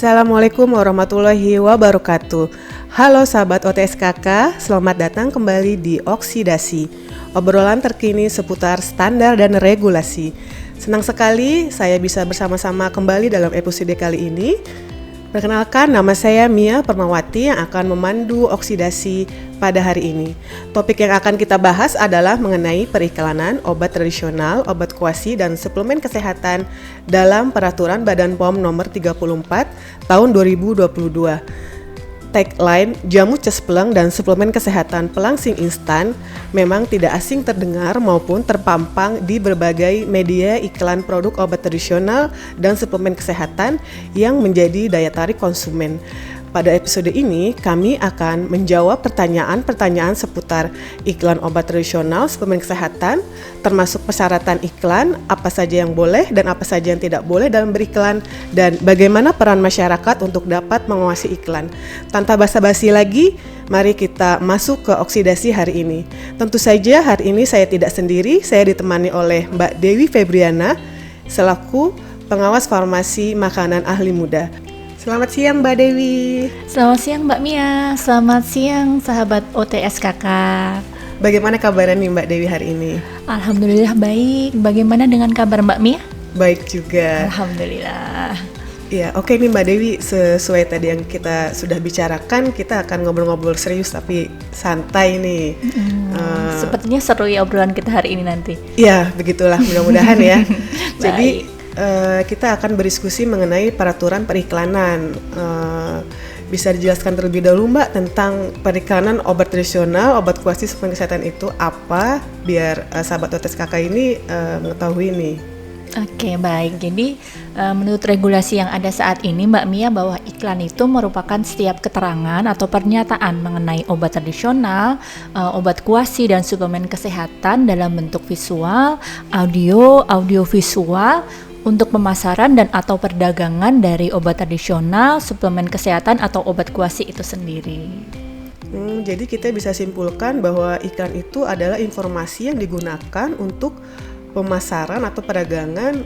Assalamualaikum warahmatullahi wabarakatuh. Halo sahabat OTSKK, selamat datang kembali di Oksidasi, obrolan terkini seputar standar dan regulasi. Senang sekali saya bisa bersama-sama kembali dalam episode kali ini. Perkenalkan, nama saya Mia Permawati yang akan memandu Oksidasi pada hari ini. Topik yang akan kita bahas adalah mengenai periklanan obat tradisional, obat kuasi, dan suplemen kesehatan dalam Peraturan Badan POM Nomor 34 Tahun 2022. Tagline jamu cespleng dan suplemen kesehatan pelangsing instan memang tidak asing terdengar maupun terpampang di berbagai media iklan produk obat tradisional dan suplemen kesehatan yang menjadi daya tarik konsumen. Pada episode ini, kami akan menjawab pertanyaan-pertanyaan seputar iklan obat tradisional, suplemen kesehatan, termasuk persyaratan iklan, apa saja yang boleh dan apa saja yang tidak boleh dalam beriklan, dan bagaimana peran masyarakat untuk dapat menguasai iklan. Tanpa basa-basi lagi, mari kita masuk ke Oksidasi hari ini. Tentu saja hari ini saya tidak sendiri, saya ditemani oleh Mbak Dewi Febriana, selaku pengawas farmasi makanan ahli muda. Selamat siang Mbak Dewi. Selamat siang Mbak Mia, selamat siang sahabat OTSKK. Bagaimana kabarnya nih Mbak Dewi hari ini? Alhamdulillah baik, bagaimana dengan kabar Mbak Mia? Baik juga. Alhamdulillah. Ya, oke nih Mbak Dewi, sesuai tadi yang kita sudah bicarakan, kita akan ngobrol-ngobrol serius tapi santai nih. Sepertinya seru ya obrolan kita hari ini nanti. Ya, begitulah mudah-mudahan ya. Jadi kita akan berdiskusi mengenai peraturan periklanan. Bisa dijelaskan terlebih dahulu Mbak tentang periklanan obat tradisional, obat kuasi suplemen kesehatan itu apa, biar sahabat OTSKK ini mengetahui nih. Oke, baik. Jadi menurut regulasi yang ada saat ini Mbak Mia, bahwa iklan itu merupakan setiap keterangan atau pernyataan mengenai obat tradisional, obat kuasi dan suplemen kesehatan dalam bentuk visual, audio visual untuk pemasaran dan atau perdagangan dari obat tradisional, suplemen kesehatan atau obat kuasi itu sendiri. Jadi kita bisa simpulkan bahwa iklan itu adalah informasi yang digunakan untuk pemasaran atau perdagangan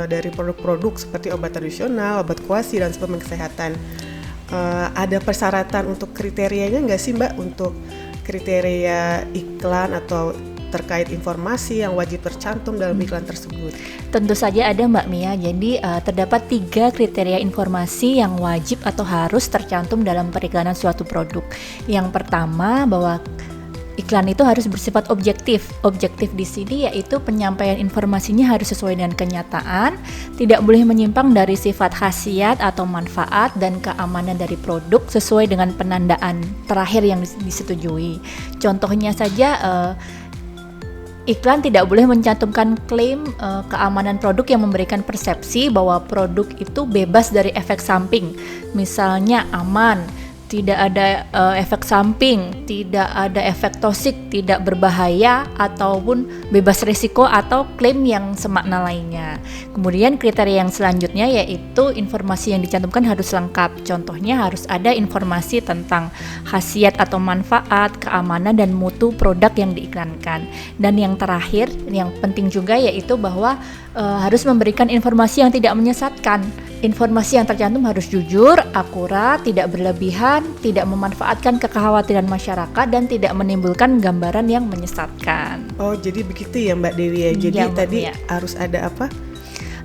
dari produk-produk seperti obat tradisional, obat kuasi, dan suplemen kesehatan. Ada persyaratan untuk kriterianya nggak sih Mbak, untuk kriteria iklan atau terkait informasi yang wajib tercantum dalam iklan tersebut? Tentu saja ada Mbak Mia. Jadi terdapat 3 kriteria informasi yang wajib atau harus tercantum dalam periklanan suatu produk. Yang pertama, bahwa iklan itu harus bersifat objektif. Objektif di sini yaitu penyampaian informasinya harus sesuai dengan kenyataan, tidak boleh menyimpang dari sifat khasiat atau manfaat dan keamanan dari produk sesuai dengan penandaan terakhir yang disetujui. Contohnya saja, iklan tidak boleh mencantumkan klaim keamanan produk yang memberikan persepsi bahwa produk itu bebas dari efek samping. Misalnya aman, tidak ada efek samping, tidak ada efek toksik, tidak berbahaya, ataupun bebas risiko atau klaim yang semakna lainnya. Kemudian kriteria yang selanjutnya yaitu informasi yang dicantumkan harus lengkap. Contohnya harus ada informasi tentang khasiat atau manfaat, keamanan dan mutu produk yang diiklankan. Dan yang terakhir, yang penting juga yaitu bahwa harus memberikan informasi yang tidak menyesatkan. Informasi yang tercantum harus jujur, akurat, tidak berlebihan, tidak memanfaatkan kekhawatiran masyarakat, dan tidak menimbulkan gambaran yang menyesatkan. Oh, jadi begitu ya Mbak Dewi ya. Jadi Ya, tadi ya. harus ada apa?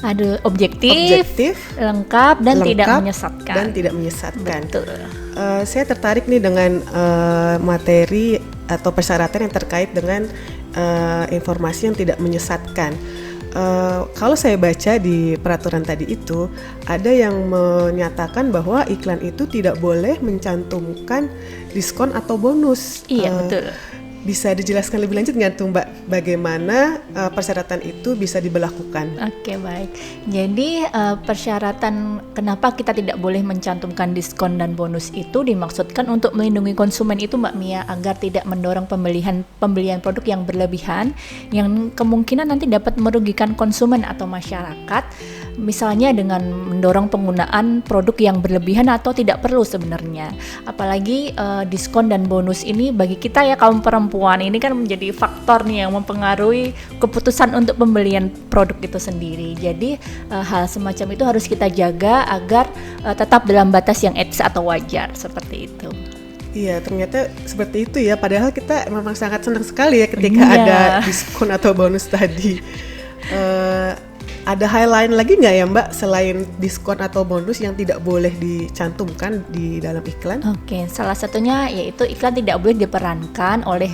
Ada objektif, lengkap, dan tidak menyesatkan. Dan tidak menyesatkan. Betul. Saya tertarik nih dengan materi atau persyaratan yang terkait dengan informasi yang tidak menyesatkan. Kalau saya baca di peraturan tadi itu, ada yang menyatakan bahwa iklan itu tidak boleh mencantumkan diskon atau bonus. Iya, betul. Bisa dijelaskan lebih lanjut nggak tuh Mbak, bagaimana persyaratan itu bisa diberlakukan? Oke, baik. Jadi persyaratan kenapa kita tidak boleh mencantumkan diskon dan bonus itu dimaksudkan untuk melindungi konsumen itu Mbak Mia, agar tidak mendorong pembelian produk yang berlebihan yang kemungkinan nanti dapat merugikan konsumen atau masyarakat misalnya dengan mendorong penggunaan produk yang berlebihan atau tidak perlu sebenarnya. Apalagi diskon dan bonus ini bagi kita ya kaum perempuan ini kan menjadi faktor nih yang mempengaruhi keputusan untuk pembelian produk itu sendiri. Jadi hal semacam itu harus kita jaga agar tetap dalam batas yang etis atau wajar seperti itu. Iya, ternyata seperti itu ya. Padahal kita memang sangat senang sekali ya ketika ada diskon atau bonus tadi. Ada hal lain lagi nggak ya Mbak selain diskon atau bonus yang tidak boleh dicantumkan di dalam iklan? Oke, salah satunya yaitu iklan tidak boleh diperankan oleh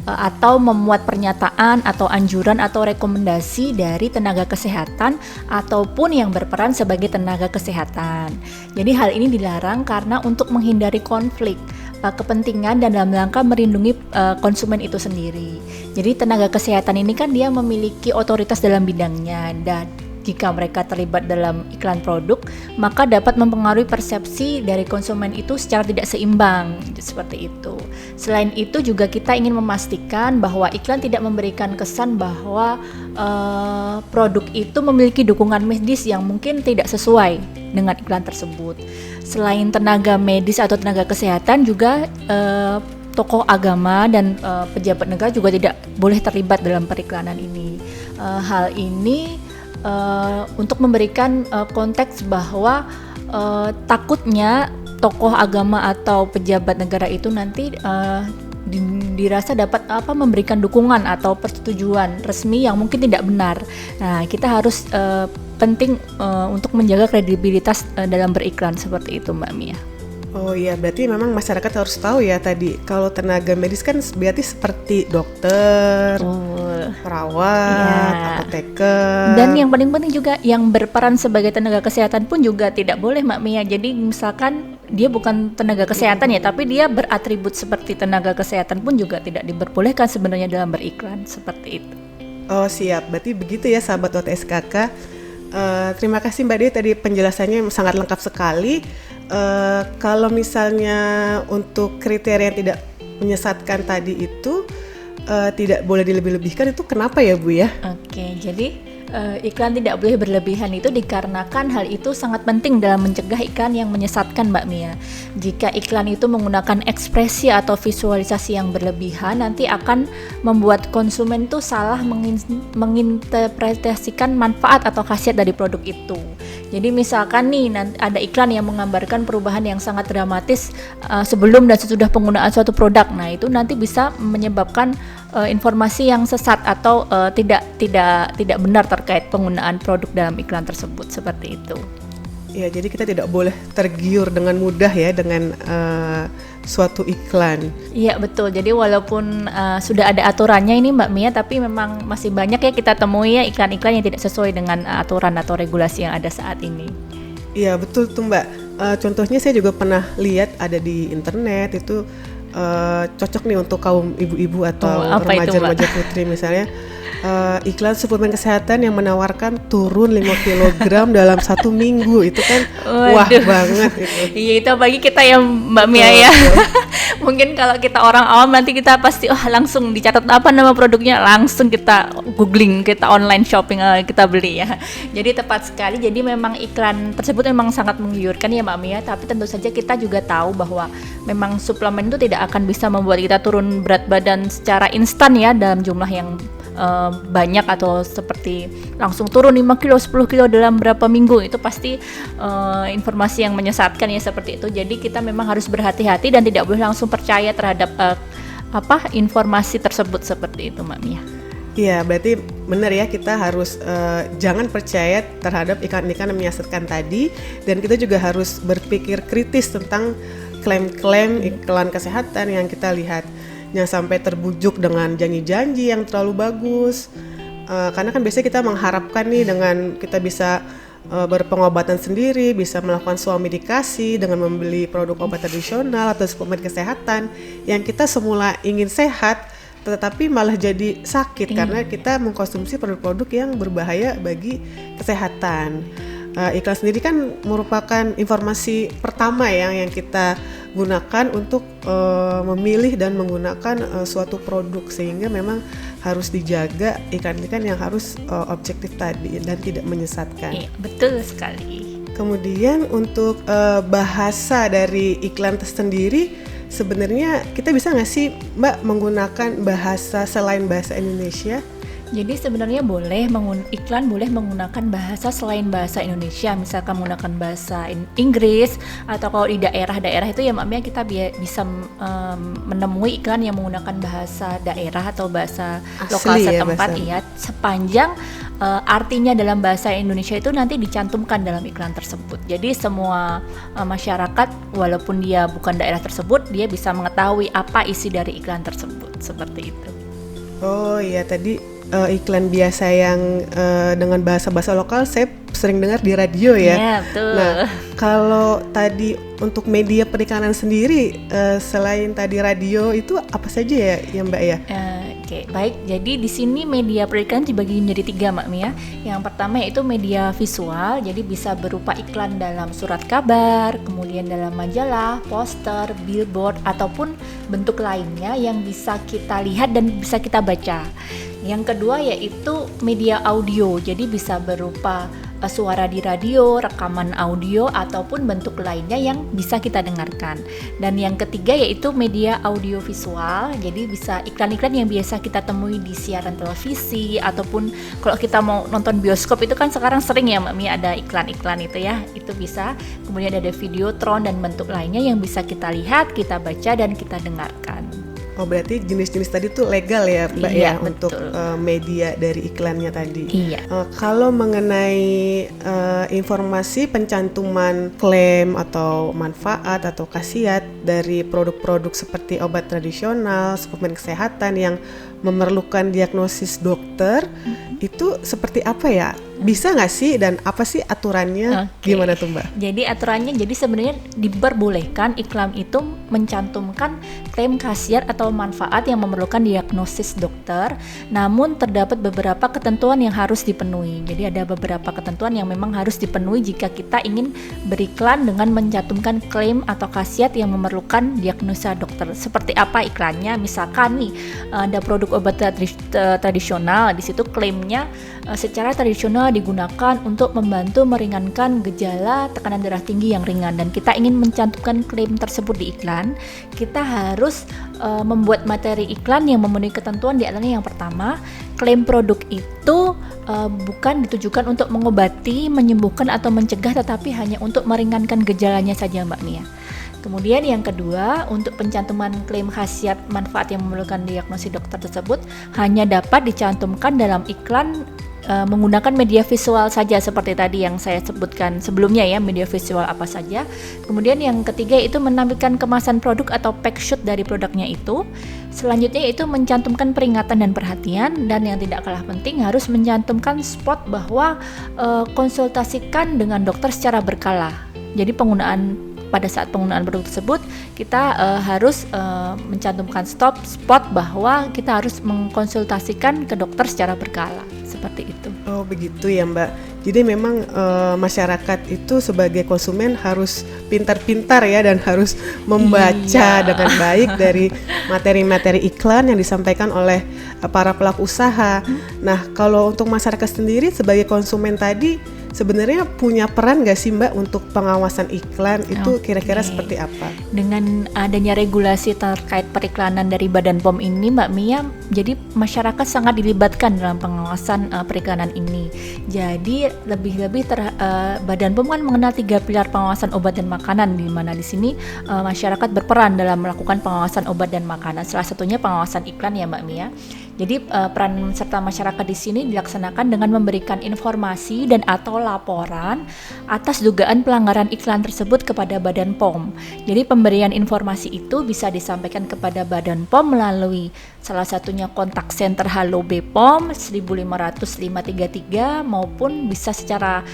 atau memuat pernyataan atau anjuran atau rekomendasi dari tenaga kesehatan ataupun yang berperan sebagai tenaga kesehatan. Jadi hal ini dilarang karena untuk menghindari konflik kepentingan dan dalam rangka melindungi konsumen itu sendiri. Jadi tenaga kesehatan ini kan dia memiliki otoritas dalam bidangnya dan jika mereka terlibat dalam iklan produk, maka dapat mempengaruhi persepsi dari konsumen itu secara tidak seimbang, seperti itu. Selain itu juga kita ingin memastikan bahwa iklan tidak memberikan kesan bahwa produk itu memiliki dukungan medis yang mungkin tidak sesuai dengan iklan tersebut. Selain tenaga medis atau tenaga kesehatan juga tokoh agama dan pejabat negara juga tidak boleh terlibat dalam periklanan ini. Hal ini untuk memberikan konteks bahwa takutnya tokoh agama atau pejabat negara itu nanti dirasa dapat memberikan dukungan atau persetujuan resmi yang mungkin tidak benar. Nah, kita harus penting untuk menjaga kredibilitas dalam beriklan seperti itu, Mbak Mia. Oh iya, berarti memang masyarakat harus tahu ya tadi kalau tenaga medis kan berarti seperti dokter, perawat, apoteker. Dan yang paling penting juga yang berperan sebagai tenaga kesehatan pun juga tidak boleh, Mbak Mia. Jadi misalkan dia bukan tenaga kesehatan ya, tapi dia beratribut seperti tenaga kesehatan pun juga tidak diperbolehkan sebenarnya dalam beriklan seperti itu. Oh siap, berarti begitu ya sahabat OTSKK. Terima kasih Mbak Dea tadi penjelasannya sangat lengkap sekali. Kalau misalnya untuk kriteria yang tidak menyesatkan tadi itu tidak boleh dilebih-lebihkan, itu kenapa ya Bu ya? Oke, jadi iklan tidak boleh berlebihan itu dikarenakan hal itu sangat penting dalam mencegah iklan yang menyesatkan, Mbak Mia. Jika iklan itu menggunakan ekspresi atau visualisasi yang berlebihan, nanti akan membuat konsumen itu salah menginterpretasikan manfaat atau khasiat dari produk itu. Jadi misalkan nih ada iklan yang menggambarkan perubahan yang sangat dramatis sebelum dan sesudah penggunaan suatu produk. Nah, itu nanti bisa menyebabkan informasi yang sesat atau tidak benar terkait penggunaan produk dalam iklan tersebut, seperti itu. Ya, jadi kita tidak boleh tergiur dengan mudah ya dengan suatu iklan. Iya betul. Jadi walaupun sudah ada aturannya ini Mbak Mia, tapi memang masih banyak ya kita temui ya iklan-iklan yang tidak sesuai dengan aturan atau regulasi yang ada saat ini. Iya betul tuh Mbak. Contohnya saya juga pernah lihat ada di internet itu cocok nih untuk kaum ibu-ibu atau remaja-remaja putri misalnya. Iklan suplemen kesehatan yang menawarkan turun 5 kg dalam 1 minggu, itu kan wah banget itu. Iya, itu apalagi kita yang Mbak Mia ya. Mungkin kalau kita orang awam nanti kita pasti langsung dicatat apa nama produknya, langsung kita googling, kita online shopping, kita beli ya. Jadi tepat sekali. Jadi memang iklan tersebut memang sangat menggiurkan ya Mbak Mia, tapi tentu saja kita juga tahu bahwa memang suplemen itu tidak akan bisa membuat kita turun berat badan secara instan ya dalam jumlah yang banyak atau seperti langsung turun 5 kilo, 10 kilo dalam berapa minggu. Itu pasti informasi yang menyesatkan ya seperti itu. Jadi kita memang harus berhati-hati dan tidak boleh langsung percaya terhadap informasi tersebut seperti itu Mbak Mia. Iya, berarti benar ya, kita harus jangan percaya terhadap iklan-iklan yang menyesatkan tadi, dan kita juga harus berpikir kritis tentang klaim-klaim iklan kesehatan yang kita lihat. Jangan sampai terbujuk dengan janji-janji yang terlalu bagus, karena kan biasanya kita mengharapkan nih dengan kita bisa berpengobatan sendiri, bisa melakukan swamedikasi dengan membeli produk obat tradisional atau suplemen kesehatan yang kita semula ingin sehat tetapi malah jadi sakit karena kita mengkonsumsi produk-produk yang berbahaya bagi kesehatan. Iklan sendiri kan merupakan informasi pertama yang kita gunakan untuk memilih dan menggunakan suatu produk, sehingga memang harus dijaga iklan-iklan yang harus objektif tadi dan tidak menyesatkan. Iya, betul sekali. Kemudian untuk bahasa dari iklan tersendiri, sebenarnya kita bisa nggak sih Mbak menggunakan bahasa selain bahasa Indonesia? Jadi sebenarnya iklan boleh menggunakan bahasa selain bahasa Indonesia, misalkan menggunakan bahasa Inggris, atau kalau di daerah-daerah itu ya Mbak Mia kita bisa menemui iklan yang menggunakan bahasa daerah atau bahasa lokal setempat ya, sepanjang artinya dalam bahasa Indonesia itu nanti dicantumkan dalam iklan tersebut. Jadi semua masyarakat walaupun dia bukan daerah tersebut, dia bisa mengetahui apa isi dari iklan tersebut, seperti itu. Oh iya, tadi iklan biasa yang dengan bahasa-bahasa lokal saya sering dengar di radio ya. Iya, betul. Nah, kalau tadi untuk media periklanan sendiri selain tadi radio itu apa saja ya Mbak ya? Oke, baik. Jadi di sini media periklanan dibagi menjadi 3 Mbak Mia. Yang pertama yaitu media visual, jadi bisa berupa iklan dalam surat kabar, kemudian dalam majalah, poster, billboard, ataupun bentuk lainnya yang bisa kita lihat dan bisa kita baca. Yang kedua yaitu media audio, jadi bisa berupa suara di radio, rekaman audio, ataupun bentuk lainnya yang bisa kita dengarkan. Dan yang ketiga yaitu media audiovisual, jadi bisa iklan-iklan yang biasa kita temui di siaran televisi, ataupun kalau kita mau nonton bioskop itu kan sekarang sering ya Mbak Mia ada iklan-iklan itu ya, itu bisa. Kemudian ada videotron dan bentuk lainnya yang bisa kita lihat, kita baca, dan kita dengarkan. Oh, berarti jenis-jenis tadi tuh legal ya Mbak Iya, ya, untuk media dari iklannya tadi. Iya. Kalau mengenai informasi pencantuman klaim atau manfaat atau khasiat dari produk-produk seperti obat tradisional, suplemen kesehatan yang memerlukan diagnosis dokter, itu seperti apa ya? Bisa nggak sih, dan apa sih aturannya? Gimana tuh Mbak? Jadi aturannya, jadi sebenarnya diperbolehkan iklan itu mencantumkan klaim khasiat atau manfaat yang memerlukan diagnosis dokter, namun terdapat beberapa ketentuan yang harus dipenuhi. Jadi ada beberapa ketentuan yang memang harus dipenuhi jika kita ingin beriklan dengan mencantumkan klaim atau khasiat yang memerlukan diagnosa dokter. Seperti apa iklannya? Misalkan nih ada produk obat tradisional, di situ klaimnya secara tradisional digunakan untuk membantu meringankan gejala tekanan darah tinggi yang ringan, dan kita ingin mencantumkan klaim tersebut di iklan, kita harus membuat materi iklan yang memenuhi ketentuan. Di antaranya yang pertama, klaim produk itu bukan ditujukan untuk mengobati, menyembuhkan atau mencegah, tetapi hanya untuk meringankan gejalanya saja Mbak Mia. Kemudian yang kedua, untuk pencantuman klaim khasiat manfaat yang memerlukan diagnosis dokter tersebut hanya dapat dicantumkan dalam iklan menggunakan media visual saja, seperti tadi yang saya sebutkan sebelumnya ya, media visual apa saja. Kemudian yang ketiga itu menampilkan kemasan produk atau pack sheet dari produknya itu. Selanjutnya itu mencantumkan peringatan dan perhatian, dan yang tidak kalah penting harus mencantumkan spot bahwa konsultasikan dengan dokter secara berkala. Jadi pada saat penggunaan produk tersebut kita harus mencantumkan spot bahwa kita harus mengkonsultasikan ke dokter secara berkala, seperti itu. Oh begitu ya Mbak. Jadi memang masyarakat itu sebagai konsumen harus pintar-pintar ya, dan harus membaca dengan baik dari materi-materi iklan yang disampaikan oleh para pelaku usaha. Nah, kalau untuk masyarakat sendiri sebagai konsumen tadi, sebenarnya punya peran nggak sih Mbak untuk pengawasan iklan itu kira-kira seperti apa? Dengan adanya regulasi terkait periklanan dari Badan POM ini Mbak Mia, jadi masyarakat sangat dilibatkan dalam pengawasan periklanan ini. Jadi lebih-lebih Badan POM kan mengenal 3 pilar pengawasan obat dan makanan, di mana di sini masyarakat berperan dalam melakukan pengawasan obat dan makanan. Salah satunya pengawasan iklan ya Mbak Mia. Jadi peran serta masyarakat di sini dilaksanakan dengan memberikan informasi dan atau laporan atas dugaan pelanggaran iklan tersebut kepada Badan POM. Jadi pemberian informasi itu bisa disampaikan kepada Badan POM melalui salah satunya kontak center Halo BPOM 1500533, maupun bisa secara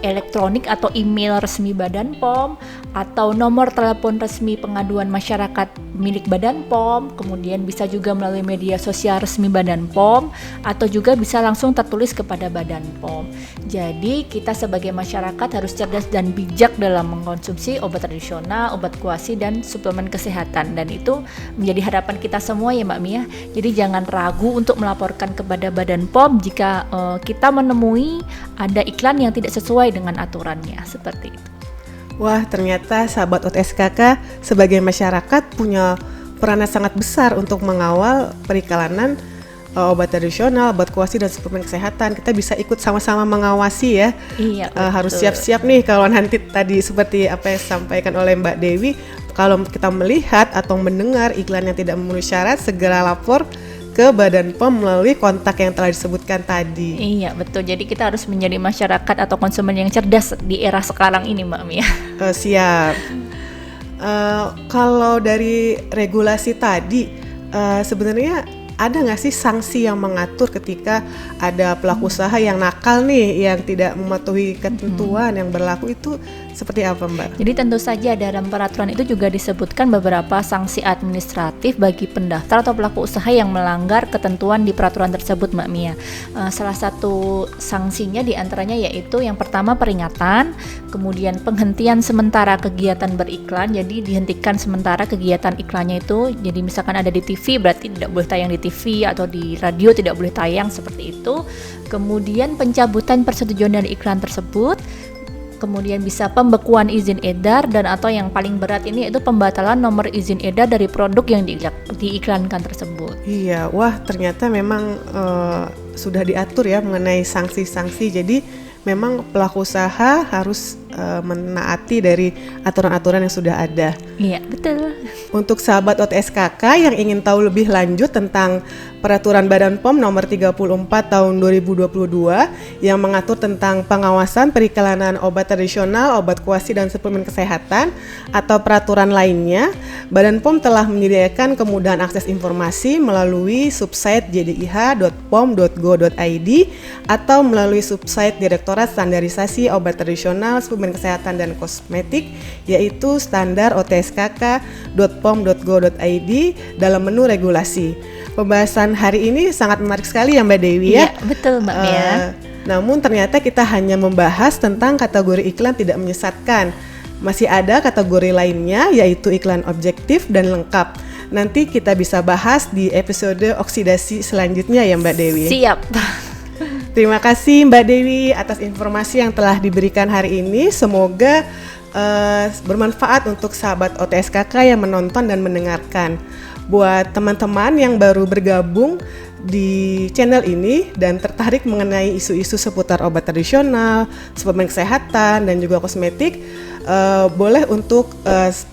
elektronik atau email resmi Badan POM, atau nomor telepon resmi pengaduan masyarakat milik Badan POM. Kemudian bisa juga melalui media sosial berita resmi Badan POM atau juga bisa langsung tertulis kepada Badan POM. Jadi kita sebagai masyarakat harus cerdas dan bijak dalam mengkonsumsi obat tradisional, obat kuasi dan suplemen kesehatan, dan itu menjadi harapan kita semua ya Mbak Mia. Jadi jangan ragu untuk melaporkan kepada Badan POM jika kita menemui ada iklan yang tidak sesuai dengan aturannya, seperti itu. Wah, ternyata sahabat OTSKK sebagai masyarakat punya peranan sangat besar untuk mengawal periklanan obat tradisional, obat kuasi dan suplemen kesehatan. Kita bisa ikut sama-sama mengawasi ya. Iya, harus siap-siap nih kalau nanti tadi seperti apa yang disampaikan oleh Mbak Dewi, kalau kita melihat atau mendengar iklan yang tidak memenuhi syarat, segera lapor ke Badan POM melalui kontak yang telah disebutkan tadi. Iya, betul. Jadi kita harus menjadi masyarakat atau konsumen yang cerdas di era sekarang ini, Mbak Mia. Siap. Kalau dari regulasi tadi, sebenarnya ada nggak sih sanksi yang mengatur ketika ada pelaku usaha yang nakal nih, yang tidak mematuhi ketentuan yang berlaku, itu seperti apa Mbak? Jadi tentu saja dalam peraturan itu juga disebutkan beberapa sanksi administratif bagi pendaftar atau pelaku usaha yang melanggar ketentuan di peraturan tersebut Mbak Mia. Salah satu sanksinya diantaranya yaitu yang pertama peringatan, kemudian penghentian sementara kegiatan beriklan, jadi dihentikan sementara kegiatan iklannya itu. Jadi misalkan ada di TV berarti tidak boleh tayang di TV, atau di radio tidak boleh tayang, seperti itu. Kemudian pencabutan persetujuan dari iklan tersebut. Kemudian bisa pembekuan izin edar, dan atau yang paling berat ini itu pembatalan nomor izin edar dari produk yang diiklankan tersebut. Iya, wah ternyata memang sudah diatur ya mengenai sanksi-sanksi. Jadi memang pelaku usaha harus menaati dari aturan-aturan yang sudah ada. Iya, betul. Untuk sahabat OTSKK yang ingin tahu lebih lanjut tentang Peraturan Badan POM nomor 34 tahun 2022 yang mengatur tentang pengawasan periklanan obat tradisional, obat kuasi dan suplemen kesehatan atau peraturan lainnya, Badan POM telah menyediakan kemudahan akses informasi melalui subsite jdih.pom.go.id atau melalui subsite Direktorat Standarisasi Obat Tradisional, Suplemen Kesehatan dan Kosmetik, yaitu standar otskk.pom.go.id dalam menu regulasi. Pembahasan hari ini sangat menarik sekali ya Mbak Dewi ya. Iya, betul Mbak Mia. Namun ternyata kita hanya membahas tentang kategori iklan tidak menyesatkan. Masih ada kategori lainnya yaitu iklan objektif dan lengkap. Nanti kita bisa bahas di episode oksidasi selanjutnya ya Mbak Dewi. Siap. Terima kasih Mbak Dewi atas informasi yang telah diberikan hari ini. Semoga bermanfaat untuk sahabat OTSKK yang menonton dan mendengarkan. Buat teman-teman yang baru bergabung di channel ini dan tertarik mengenai isu-isu seputar obat tradisional, suplemen kesehatan dan juga kosmetik, boleh untuk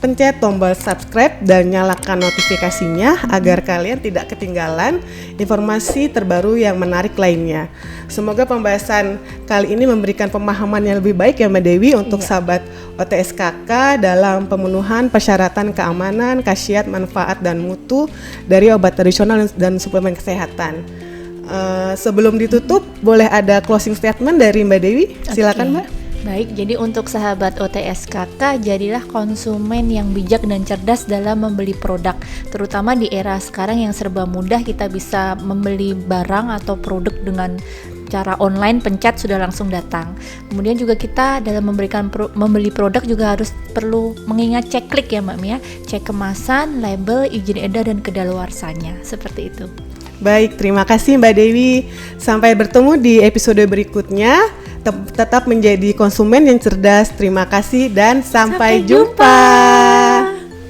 pencet tombol subscribe dan nyalakan notifikasinya agar kalian tidak ketinggalan informasi terbaru yang menarik lainnya. Semoga pembahasan kali ini memberikan pemahaman yang lebih baik ya Mbak Dewi untuk sahabat OTSKK dalam pemenuhan persyaratan keamanan, khasiat, manfaat dan mutu dari obat tradisional dan suplemen kesehatan. Sebelum ditutup, boleh ada closing statement dari Mbak Dewi? Silakan Mbak. Baik, jadi untuk sahabat OTSKK, jadilah konsumen yang bijak dan cerdas dalam membeli produk. Terutama di era sekarang yang serba mudah, kita bisa membeli barang atau produk dengan cara online, pencet sudah langsung datang. Kemudian juga kita dalam membeli produk juga harus perlu mengingat cek klik ya Mbak Mia, cek kemasan, label, izin edar dan kedaluarsanya, seperti itu. Baik, terima kasih Mbak Dewi. Sampai bertemu di episode berikutnya. Tetap menjadi konsumen yang cerdas. Terima kasih dan sampai jumpa.